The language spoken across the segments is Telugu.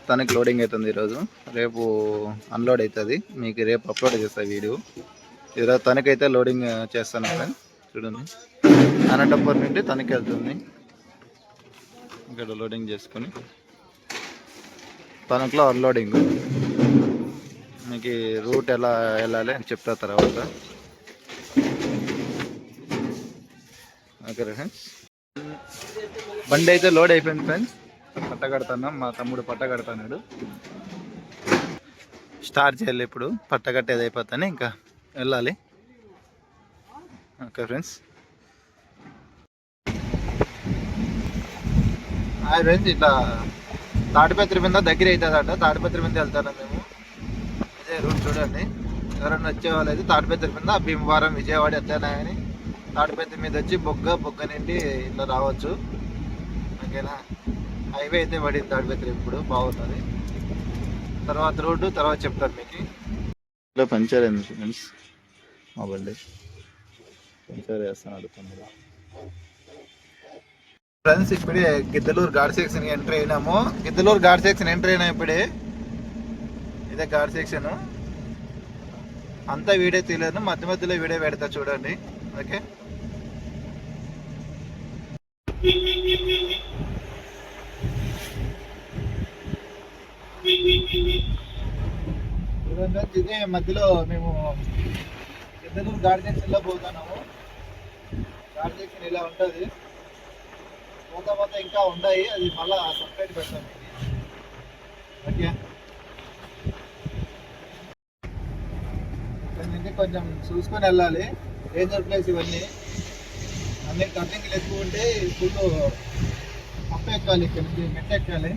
తనకి లోడింగ్ అవుతుంది ఈరోజు, రేపు అన్లోడ్ అవుతుంది. మీకు రేపు అప్లోడ్ చేస్తాను వీడియో. ఈరోజు తనకైతే లోడింగ్ చేస్తాను ఫ్రెండ్స్. చూడండి, అనంతపురం నుండి తనకి వెళ్తుంది. ఇక్కడ లోడింగ్ చేసుకొని తనకులో అన్లోడింగ్. మీకు రూట్ ఎలా వెళ్ళాలి అని చెప్తా తర్వాత. ఓకే ఫ్రెండ్స్, బండి అయితే లోడ్ అయిపోయింది ఫ్రెండ్స్. పట్ట కడుతున్నాం, మా తమ్ముడు పట్ట కడుతున్నాడు. స్టార్ట్ చేయాలి ఇప్పుడు, పట్ట కట్టేది అయిపోతానే ఇంకా వెళ్ళాలి. Okay friends, hi friends. ఇట్లా తాడిపత్రి మీద దగ్గర అవుతుందట, తాడిపత్రి మీద వెళ్తాను మేము. అదే రూట్ చూడండి. ఎవరైనా వచ్చేవాళ్ళు అయితే తాడిపత్రి మీద భీమవరం, విజయవాడ ఎట్లయినా కానీ తాడిపత్రి మీద వచ్చి బొగ్గ నుండి ఇట్లా రావచ్చు. ఓకేనా, హైవే అయితే పడింది తాడిపత్రి, ఇప్పుడు బాగుంటుంది. తర్వాత రోడ్డు తర్వాత చెప్తాను మీకు. ఇలా పంచర్ అయింది ఫ్రెండ్స్, మా బండి పంచర్ వేస్తున్నాడు తమ్ముడు. ఫ్రెండ్స్, ఇప్పుడే గిద్దలూరు ఘాట్ సెక్షన్ ఎంటర్ అయినాము. గిద్దలూరు ఘాట్ సెక్షన్ ఎంటర్ అయినా ఇప్పుడే. ఇదే ఘాట్ సెక్షన్. అంతా వీడియో తీయలేను, మధ్య మధ్యలో వీడియో పెడతా చూడండి. ఓకే, ఇదే మధ్యలో మేము గిద్దలూరు ఘాట్ సెక్షన్ లో పోతున్నాము. ఘాట్ సెక్షన్ ఇలా ఉంటుంది. పోతా ఇంకా ఉన్నాయి, అది మళ్ళా సపరేట్ పెడతాను. ఓకే, ఇక్కడ నుంచి కొంచెం చూసుకొని వెళ్ళాలి. డేంజర్ ప్లేస్ ఇవన్నీ. అన్ని టర్నింగ్లు ఎక్కువ ఉంటే ఫుల్ అప్ ఎక్కాలి, ఇక్కడ నుంచి మెట్ట ఎక్కాలి.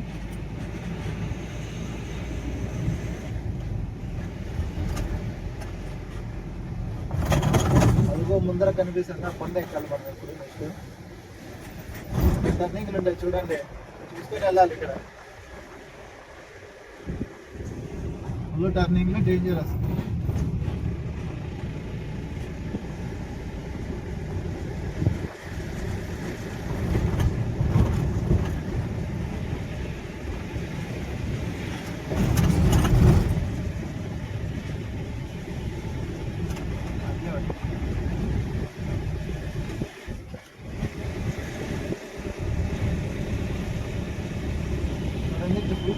అదిగో ముందర కనిపిస్తుంది కొండ ఎక్కాలి మనం ఇప్పుడు. నెక్స్ట్ టర్నింగ్లు ఉంటాయి చూడండి, చూసుకొని వెళ్ళాలి. ఇక్కడ ఫుల్ టర్నింగ్లు డేంజరస్.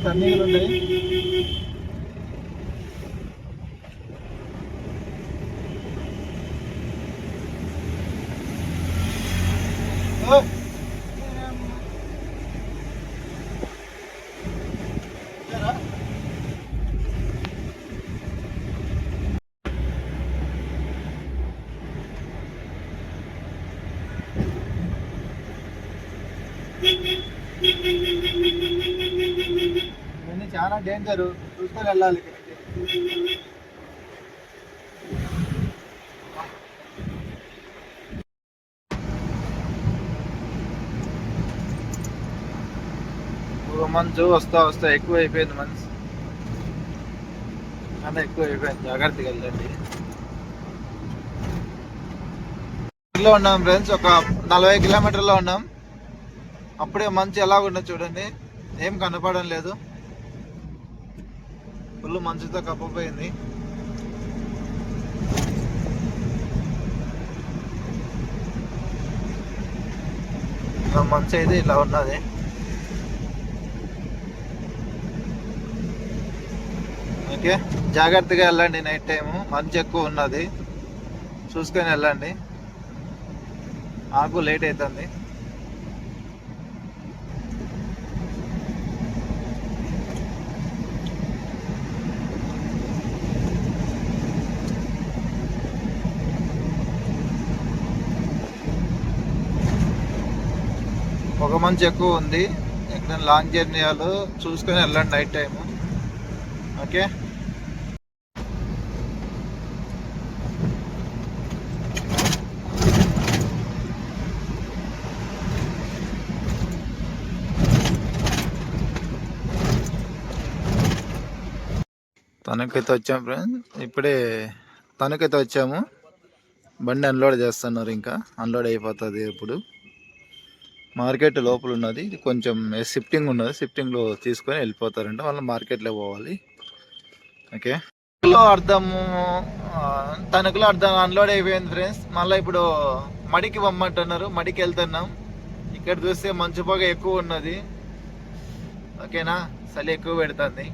టర్నింగ్లు ఉన్నాయి. ఇవన్నీ చాలా డేంజర్, చూసుకొని వెళ్ళాలి. మంచు వస్తా ఎక్కువ అయిపోయింది. మంచు చాలా ఎక్కువ అయిపోయింది, జాగ్రత్తగా వెళ్ళండి. ఉన్నాం ఫ్రెండ్స్, ఒక 40 కిలోమీటర్లో ఉన్నాం. అప్పుడే మంచు ఎలా ఉన్నది చూడండి, ఏం కనపడడం లేదు. ఫుల్ మంచుతో కప్పపోయింది. మంచు అయితే ఇలా ఉన్నది. ఓకే, జాగ్రత్తగా వెళ్ళండి. నైట్ టైము మంచు ఎక్కువ ఉన్నది, చూసుకొని వెళ్ళండి. ఆకు లేట్ అవుతుంది. పొగ మంచు ఎక్కువ ఉంది. ఎక్కడ లాంగ్ జర్నీలు చూసుకొని వెళ్ళండి నైట్ టైము. ఓకే, తనకైతే వచ్చాము ఫ్రెండ్స్. ఇప్పుడే తనకైతే వచ్చాము. బండి అన్లోడ్ చేస్తున్నారు, ఇంకా అన్లోడ్ అయిపోతుంది ఇప్పుడు. మార్కెట్ లోపల ఉన్నది. ఇది కొంచెం షిఫ్టింగ్ ఉన్నది. షిఫ్టింగ్లో తీసుకొని వెళ్ళిపోతారంట. వాళ్ళు మార్కెట్లో పోవాలి. ఓకే, అర్థము తణుకులో అర్థం అన్లోడ్ అయిపోయింది ఫ్రెండ్స్. మళ్ళీ ఇప్పుడు మడికి పొమ్మంటున్నారు. మడికి వెళ్తున్నాం. ఇక్కడ చూస్తే మంచు పొగ ఎక్కువ ఉన్నది. ఓకేనా, చలి ఎక్కువ పెడుతుంది.